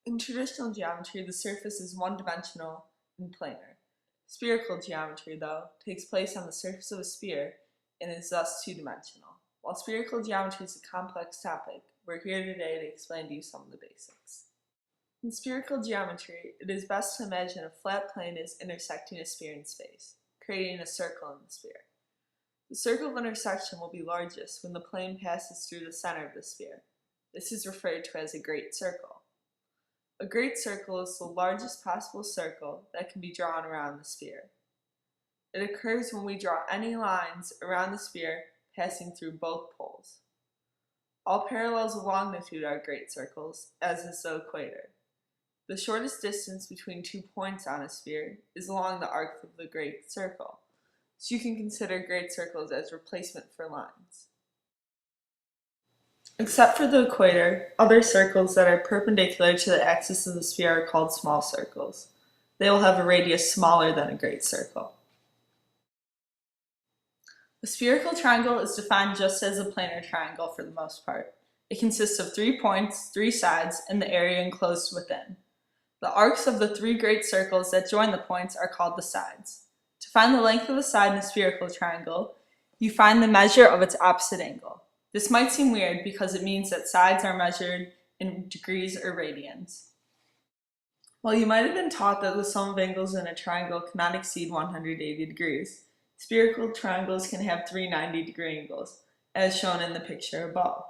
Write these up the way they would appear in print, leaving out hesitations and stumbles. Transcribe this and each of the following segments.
In traditional geometry, the surface is one-dimensional and planar. Spherical geometry, though, takes place on the surface of a sphere and is thus two-dimensional. While spherical geometry is a complex topic, we're here today to explain to you some of the basics. In spherical geometry, it is best to imagine a flat plane as intersecting a sphere in space, creating a circle in the sphere. The circle of intersection will be largest when the plane passes through the center of the sphere. This is referred to as a great circle. A great circle is the largest possible circle that can be drawn around the sphere. It occurs when we draw any lines around the sphere passing through both poles. All parallels of longitude are great circles, as is the equator. The shortest distance between 2 points on a sphere is along the arc of the great circle, so you can consider great circles as replacement for lines. Except for the equator, other circles that are perpendicular to the axis of the sphere are called small circles. They will have a radius smaller than a great circle. A spherical triangle is defined just as a planar triangle for the most part. It consists of 3 points, 3 sides, and the area enclosed within. The arcs of the 3 great circles that join the points are called the sides. To find the length of a side in a spherical triangle, you find the measure of its opposite angle. This might seem weird because it means that sides are measured in degrees or radians. While you might have been taught that the sum of angles in a triangle cannot exceed 180 degrees, spherical triangles can have 3 90-degree angles, as shown in the picture above.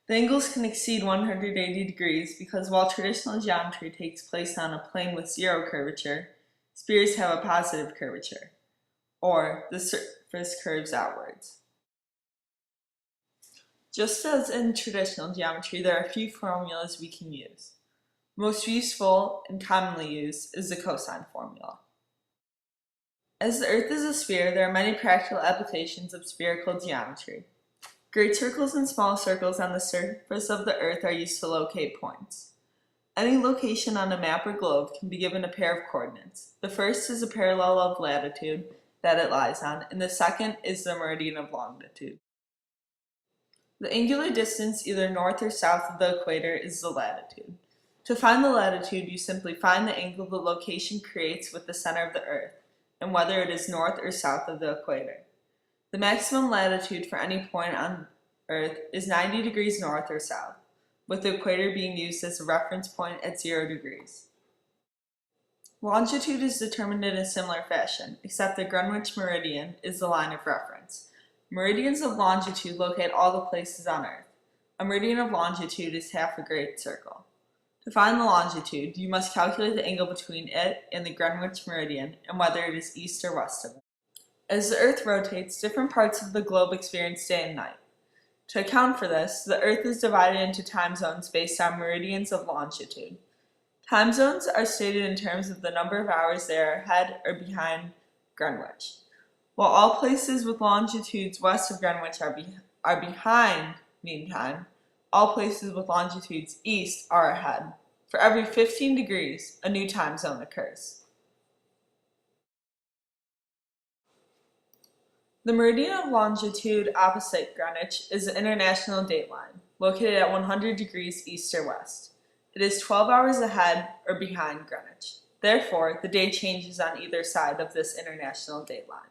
The angles can exceed 180 degrees because while traditional geometry takes place on a plane with 0 curvature, spheres have a positive curvature, or the surface curves outwards. Just as in traditional geometry, there are a few formulas we can use. Most useful and commonly used is the cosine formula. As the Earth is a sphere, there are many practical applications of spherical geometry. Great circles and small circles on the surface of the Earth are used to locate points. Any location on a map or globe can be given a pair of coordinates. The first is a parallel of latitude that it lies on, and the second is the meridian of longitude. The angular distance either north or south of the equator is the latitude. To find the latitude, you simply find the angle the location creates with the center of the Earth, and whether it is north or south of the equator. The maximum latitude for any point on Earth is 90 degrees north or south, with the equator being used as a reference point at 0 degrees. Longitude is determined in a similar fashion, except the Greenwich meridian is the line of reference. Meridians of longitude locate all the places on Earth. A meridian of longitude is half a great circle. To find the longitude, you must calculate the angle between it and the Greenwich meridian and whether it is east or west of it. As the Earth rotates, different parts of the globe experience day and night. To account for this, the Earth is divided into time zones based on meridians of longitude. Time zones are stated in terms of the number of hours they are ahead or behind Greenwich. While all places with longitudes west of Greenwich are behind mean time, all places with longitudes east are ahead. For every 15 degrees, a new time zone occurs. The meridian of longitude opposite Greenwich is the international dateline, located at 100 degrees east or west. It is 12 hours ahead or behind Greenwich. Therefore, the day changes on either side of this international dateline.